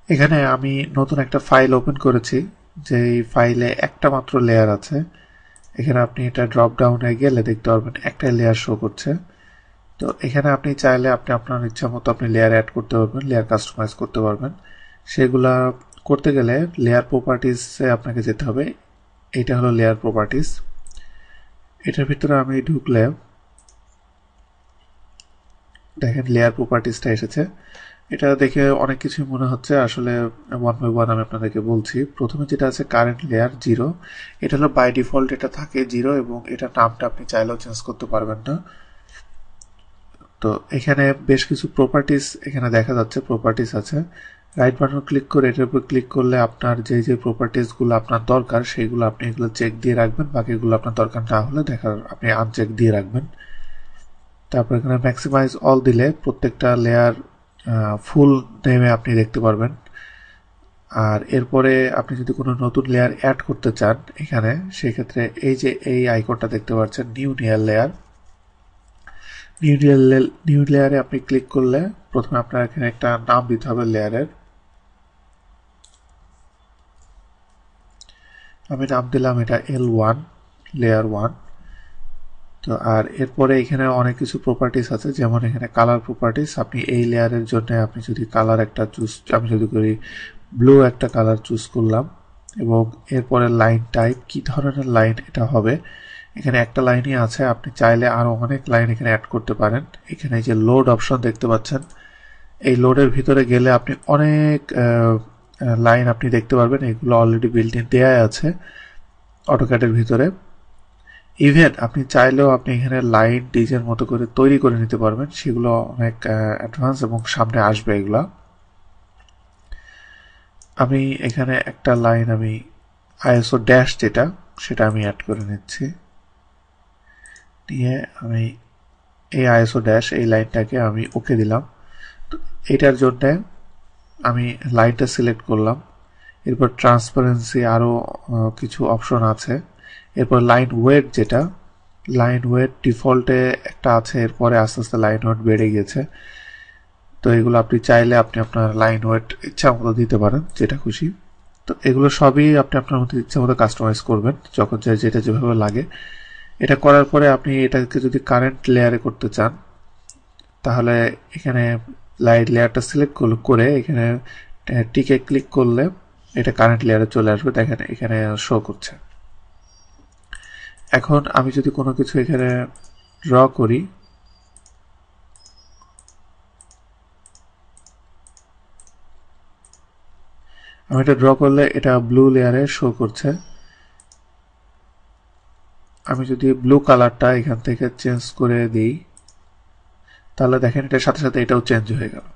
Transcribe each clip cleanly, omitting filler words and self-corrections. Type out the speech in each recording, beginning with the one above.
এখানে আমি নতুন একটা ফাইল ওপেন করেছি, যে ফাইলে একটা মাত্র লেয়ার আছে। এখানে আপনি এটা ড্রপ ডাউনে গেলে দেখতে পারবেন একটা লেয়ার শো করছে। তো এখানে আপনি চাইলে আপনি আপনার ইচ্ছা মতো আপনি লেয়ার অ্যাড করতে পারবেন, লেয়ার কাস্টমাইজ করতে পারবেন। সেগুলা করতে গেলে লেয়ার প্রপার্টিসে আপনাকে যেতে হবে। এইটা হলো লেয়ার প্রপার্টিস। এটার ভিতরে আমি ঢুকলে দেখেন লেয়ার প্রপার্টিসটা এসেছে। এটা দেখে অনেক কিছু মনে হচ্ছে, আসলে ওয়ান বাই ওয়ান আমি আপনাদেরকে বলছি। প্রথমে যেটা আছে কারেন্ট লেয়ার 0, এটা হলো বাই ডিফল্ট এটা থাকে 0 এবং এটার নামটা আপনি চাইলেও চেঞ্জ করতে পারবেন না। তো এখানে বেশ কিছু প্রপার্টিস এখানে দেখা যাচ্ছে, প্রপার্টিস আছে। রাইট বাটন ক্লিক করে এটার উপর ক্লিক করলে আপনার যে প্রপার্টিসগুলো আপনার দরকার সেইগুলো আপনি এগুলো চেক দিয়ে রাখবেন, বাকিগুলো আপনার দরকার না হলে আপনি আনচেক দিয়ে রাখবেন। তারপর এখানে ম্যাক্সিমাইজ অল দিলে প্রত্যেকটা লেয়ার ফুল নেমে আপনি দেখতে পারবেন। আর এরপরে আপনি যদি কোনো নতুন লেয়ার অ্যাড করতে চান এখানে, সেক্ষেত্রে এই যে এই আইকনটা দেখতে পাচ্ছেন নিউ লেয়ার, নিউ লেয়ারে আপনি ক্লিক করলে প্রথমে আপনার এখানে একটা নাম দিতে হবে লেয়ারের। আমি নাম দিলাম এটা L1, লেয়ার 1। তো আর এরপরে এখানে অনেক কিছু প্রপার্টিস আছে, যেমন এখানে কালার প্রপার্টিস। আপনি এই লেয়ারের জন্য আপনি যদি কালার একটা চুজ, আমি যদি করি ব্লু একটা কালার চুজ করলাম, এবং এরপরে লাইন টাইপ কি ধরনের লাইন এটা হবে। এখানে একটা লাইনই আছে, আপনি চাইলে আরো অনেক লাইন এখানে অ্যাড করতে পারেন। এখানে যে লোড অপশন দেখতে পাচ্ছেন, এই লোডের ভিতরে গেলে আপনি অনেক লাইন আপনি দেখতে পারবেন। এগুলো অলরেডি বিল্ট ইন দেয়া আছে অটোক্যাডের ভিতরে। ইভেন আপনি চাইলেও আপনি এখানে লাইন ডিজের মতো করে তৈরি করে নিতে পারবেন, সেগুলো অনেক অ্যাডভান্স এবং সামনে আসবে এগুলা। আমি এখানে একটা লাইন আমি আইএসও ড্যাশ যেটা, সেটা আমি অ্যাড করে নিচ্ছি। দিয়ে আমি এই আইএসও ড্যাশ এই লাইনটাকে আমি ওকে দিলাম। তো এটার জন্য আমি লাইনটা সিলেক্ট করলাম। এরপর ট্রান্সপারেন্সি আরও কিছু অপশন আছে। এরপর লাইন ওয়েট যেটা, লাইন ওয়েট ডিফল্টে একটা আছে, এরপরে আস্তে আস্তে লাইন ওয়েট বেড়ে গেছে। তো এগুলো আপনি চাইলে আপনি আপনার লাইন ওয়েট ইচ্ছা মতো দিতে পারেন, যেটা খুশি। তো এগুলো সবই আপনি আপনার মতো ইচ্ছা মতো কাস্টমাইজ করবেন যখন যেটা যেভাবে লাগে। এটা করার পরে আপনি এটাকে যদি কারেন্ট লেয়ারে করতে চান, তাহলে এখানে লাইট লেয়ারটা সিলেক্ট করে এখানে টিকে ক্লিক করলে এটা কারেন্ট লেয়ারে চলে আসবে। দেখেন এখানে শো করছে। এখন আমি যদি কোনো কিছু এখানে ড্র করি, আমি এটা ড্র করলে এটা ব্লু লেয়ারে শো করছে। আমি যদি ব্লু কালারটা এখান থেকে চেঞ্জ করে দিই, তাহলে দেখেন এটার সাথে সাথে এটাও চেঞ্জ হয়ে গেল।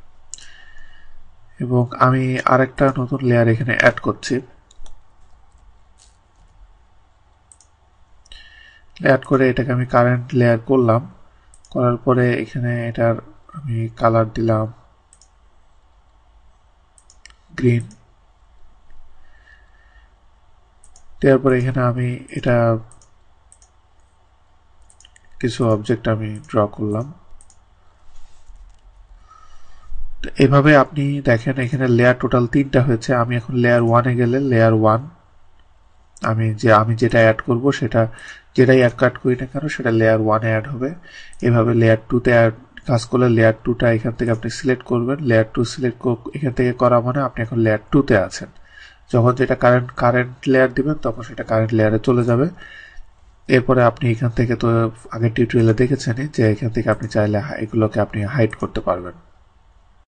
এবং আমি আরেকটা নতুন লেয়ার এখানে অ্যাড করছি। অ্যাড করে এটাকে আমি কারেন্ট লেয়ার করলাম। করার পরে এখানে এটার আমি কালার দিলাম গ্রিন। দেওয়ার পরে এখানে আমি এটা কিছু অবজেক্ট আমি ড্র করলাম। এভাবে আপনি দেখেন এখানে লেয়ার টোটাল 3টা হয়েছে। আমি এখন লেয়ার 1-এ গেলে লেয়ার 1 আমি যেটা অ্যাড করব, সেটা যেটাই কাট করি না কেন সেটা লেয়ার 1-এ অ্যাড হবে। এভাবে লেয়ার 2-তে কাজ করলে লেয়ার 2টা এখান থেকে আপনি সিলেক্ট করবেন। লেয়ার 2 সিলেক্ট এখান থেকে করা মানে আপনি এখন লেয়ার 2-তে আছেন। যখন যেটা কারেন্ট লেয়ার দিবেন তখন সেটা কারেন্ট লেয়ারে চলে যাবে। এরপরে আপনি এখান থেকে তো আগের টিউটোরিয়ালে দেখেছেনই যে এখান থেকে আপনি চাইলে এগুলোকে আপনি হাইড করতে পারবেন।